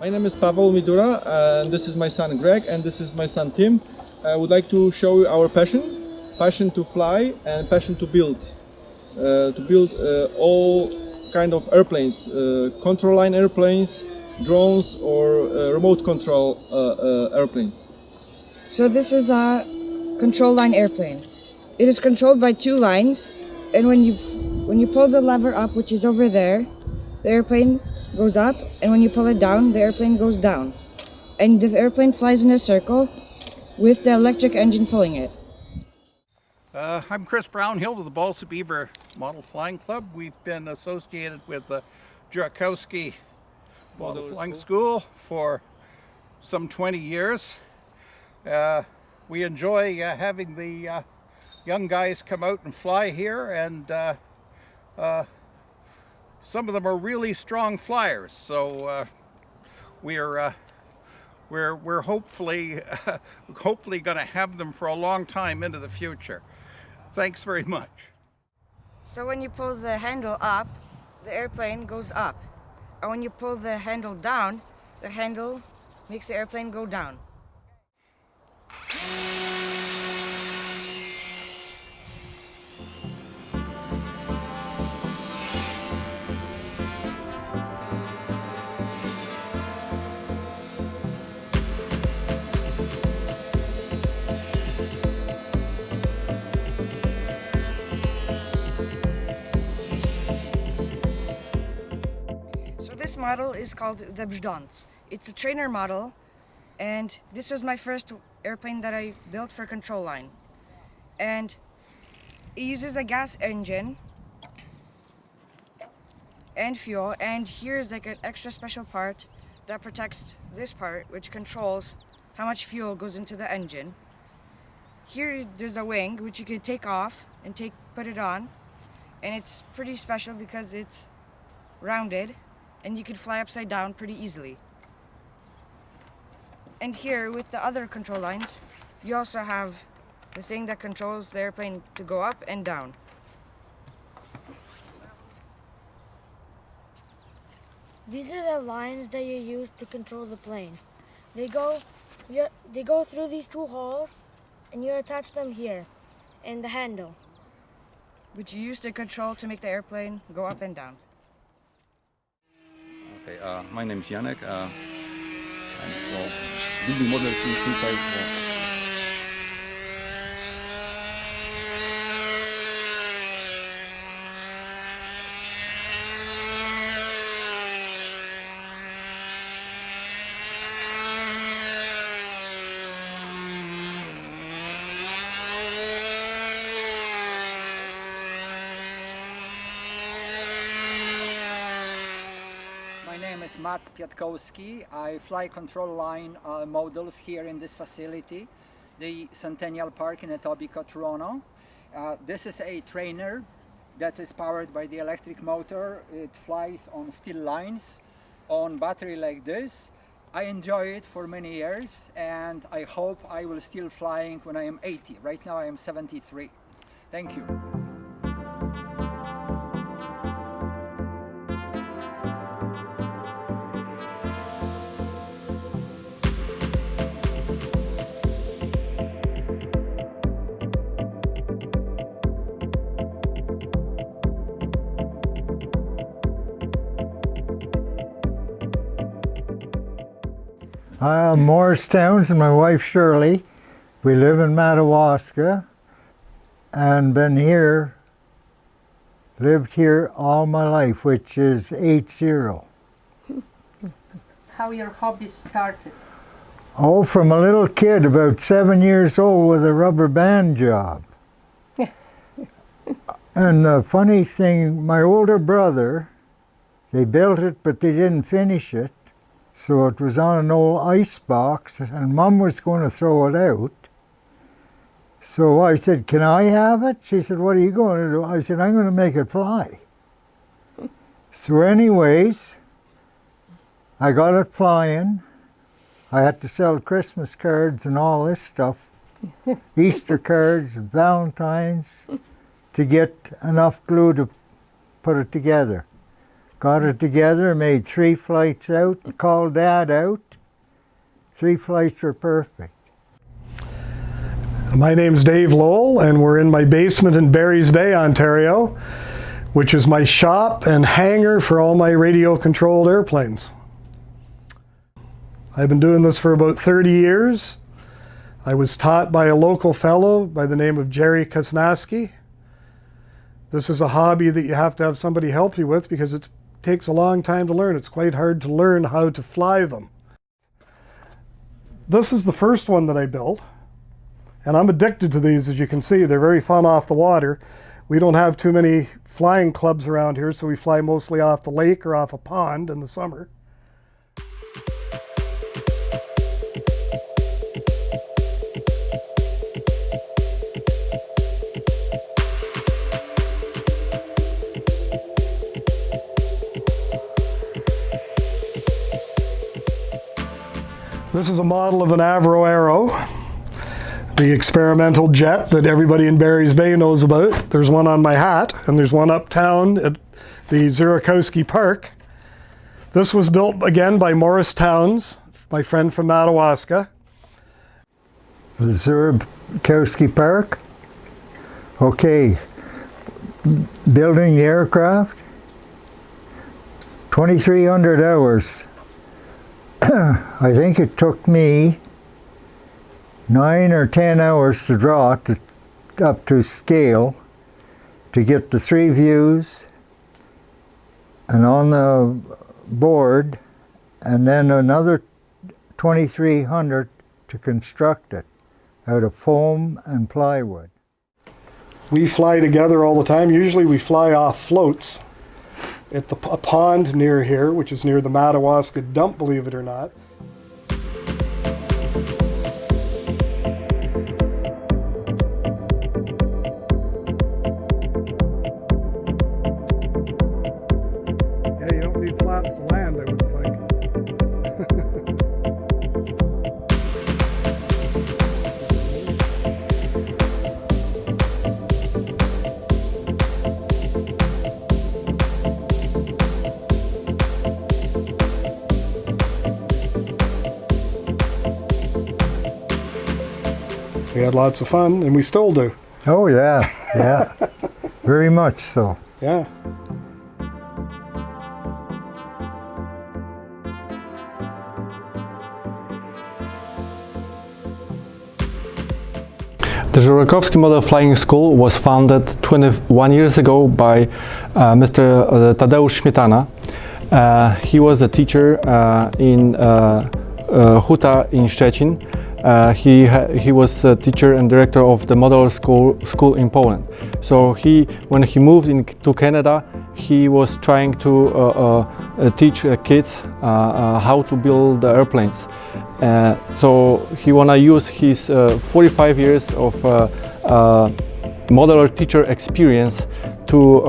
My name is Pavel Midura, and this is my son Greg, and this is my son Tim. I would like to show you our passion to fly and passion to build all kind of airplanes, control line airplanes, drones, or remote control airplanes. So this is a control line airplane. It is controlled by two lines, and when you pull the lever up, which is over there, the airplane goes up, and when you pull it down, the airplane goes down. And the airplane flies in a circle with the electric engine pulling it. I'm Chris Brownhill with the Balsa Beaver Model Flying Club. We've been associated with the Jurakowski Model Flying School for some 20 years. We enjoy having the young guys come out and fly here, and some of them are really strong flyers. So we're hopefully going to have them for a long time into the future. Thanks very much. So when you pull the handle up, the airplane goes up. And when you pull the handle down, the handle makes the airplane go down. This model is called the Brzdąc. It's a trainer model, and this was my first airplane that I built for control line. And it uses a gas engine and fuel, and here's like an extra special part that protects this part, which controls how much fuel goes into the engine. Here there's a wing which you can take off and put it on, and it's pretty special because it's rounded and you can fly upside down pretty easily. And here with the other control lines, you also have the thing that controls the airplane to go up and down. These are the lines that you use to control the plane. They go through these two holes, and you attach them here, and the handle, which you use to control to make the airplane go up and down. Okay, my name is Janek. I'm building models since I My name is Matt Piatkowski. I fly control line models here in this facility, the Centennial Park in Etobicoke, Toronto. This is a trainer that is powered by the electric motor. It flies on steel lines, on battery like this. I enjoy it for many years, and I hope I will still flying when I am 80. Right now I am 73. Thank you. I'm Morris Towns and my wife Shirley. We live in Madawaska and lived here all my life, which is 80. How your hobby started? Oh, from a little kid, about 7 years old, with a rubber band job. And the funny thing, my older brother, they built it, but they didn't finish it. So it was on an old ice box, and Mom was going to throw it out. So I said, "Can I have it?" She said, "What are you going to do?" I said, "I'm going to make it fly." So anyways, I got it flying. I had to sell Christmas cards and all this stuff, Easter cards, Valentine's, to get enough glue to put it together. got it together, made 3 flights out, called Dad out. 3 flights were perfect. My name's Dave Lowell, and we're in my basement in Barry's Bay, Ontario, which is my shop and hangar for all my radio-controlled airplanes. I've been doing this for about 30 years. I was taught by a local fellow by the name of Jerry Kosnaski. This is a hobby that you have to have somebody help you with because it takes a long time to learn. It's quite hard to learn how to fly them. This is the first one that I built. And I'm addicted to these, as you can see. They're very fun off the water. We don't have too many flying clubs around here, so we fly mostly off the lake or off a pond in the summer. This is a model of an Aero Arrow, the experimental jet that everybody in Barry's Bay knows about. There's one on my hat, and there's one uptown at the Zurikowski Park. This was built again by Morris Towns, my friend from Madawaska. The Zurikowski Park. Okay, building the aircraft, 2,300 hours. I think it took me 9 or 10 hours to draw it up to scale to get the 3 views and on the board, and then another 2,300 to construct it out of foam and plywood. We fly together all the time. Usually we fly off floats at a pond near here, which is near the Madawaska dump, believe it or not. Yeah, you don't need flaps to land, I would think. We had lots of fun, and we still do. Oh yeah, yeah, very much so. Yeah. The Zurikowski Model Flying School was founded 21 years ago by Mr. Tadeusz Śmietana. He was a teacher in Huta in Szczecin. He was a teacher and director of the model school in Poland. So when he moved to Canada, he was trying to teach kids how to build airplanes. So he wanna use his 45 years of modeler teacher experience to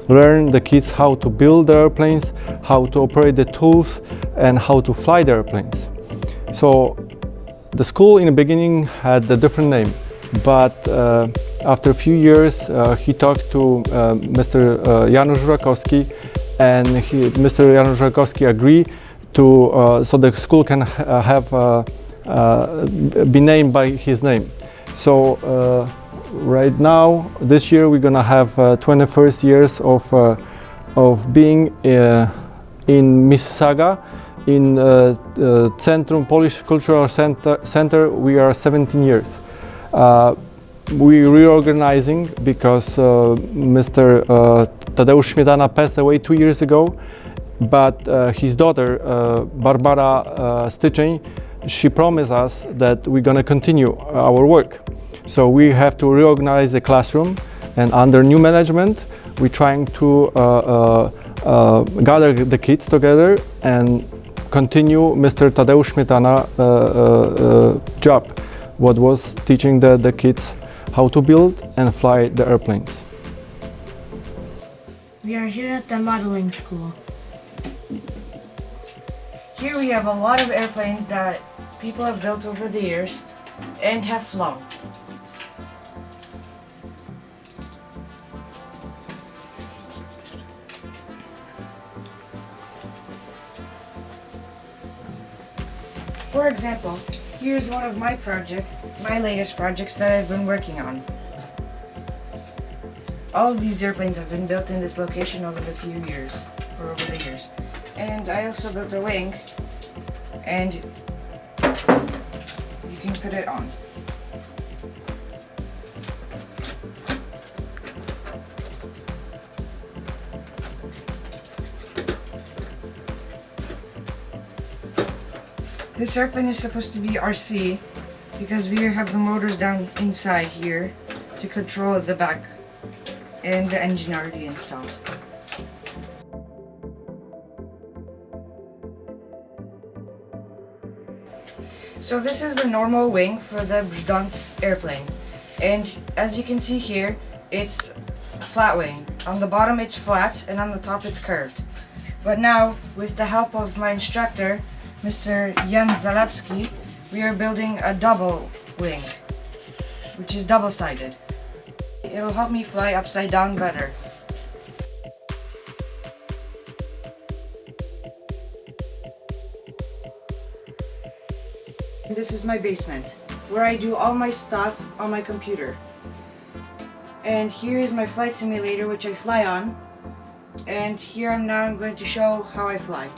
learn the kids how to build the airplanes, how to operate the tools, and how to fly the airplanes. So the school in the beginning had a different name, but after a few years he talked to Mr. Janusz Zurikowski, and Mr. Janusz Zurikowski agreed to so the school can be named by his name. So right now, this year, we're gonna have 21st years of being in Mississauga. In Centrum Polish Cultural Center, we are 17 years. We're reorganizing because Mr. Tadeusz Śmietana passed away 2 years ago, but his daughter, Barbara Styczeń, she promised us that we're gonna continue our work. So we have to reorganize the classroom, and under new management, we're trying to gather the kids together and continue Mr. Tadeusz Śmietana job, what was teaching the kids how to build and fly the airplanes. We are here at the modeling school. Here we have a lot of airplanes that people have built over the years and have flown. For example, here's one of my latest projects that I've been working on. All of these airplanes have been built in this location over the years. And I also built a wing, and you can put it on. This airplane is supposed to be RC because we have the motors down inside here to control the back, and the engine already installed. So this is the normal wing for the Brzdance airplane, and as you can see here, it's a flat wing. On the bottom it's flat and on the top it's curved. But now, with the help of my instructor, Mr. Jan Zalewski, we are building a double wing, which is double-sided. It'll help me fly upside down better. This is my basement, where I do all my stuff on my computer. And here is my flight simulator, which I fly on. And here I'm going to show how I fly.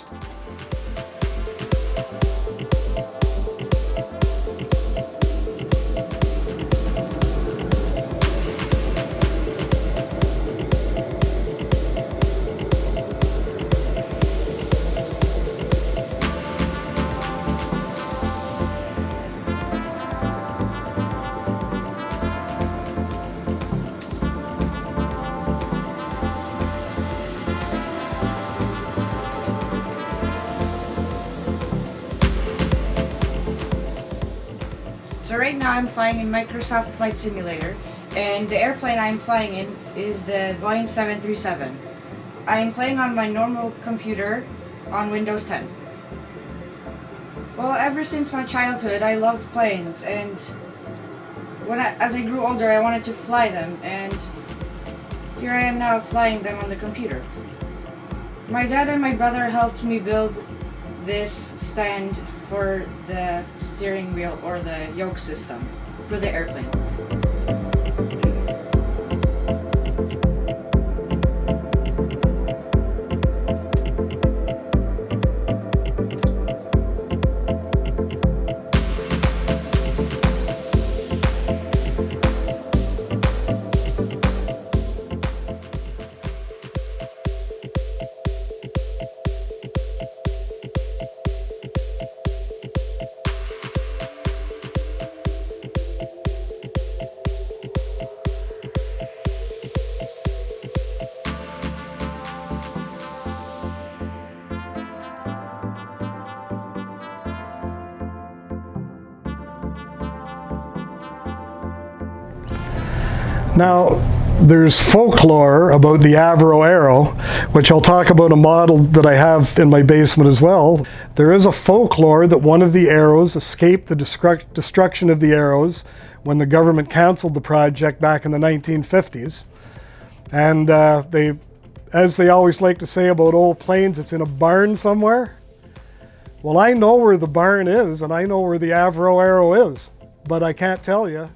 So right now I'm flying in Microsoft Flight Simulator, and the airplane I'm flying in is the Boeing 737. I'm playing on my normal computer on Windows 10. Well, ever since my childhood I loved planes, and as I grew older I wanted to fly them, and here I am now flying them on the computer. My dad and my brother helped me build this stand for the steering wheel, or the yoke system for the airplane. Now, there's folklore about the Aero Arrow, which I'll talk about a model that I have in my basement as well. There is a folklore that one of the arrows escaped the destruction of the arrows when the government canceled the project back in the 1950s. And as they always like to say about old planes, it's in a barn somewhere. Well, I know where the barn is, and I know where the Aero Arrow is, but I can't tell you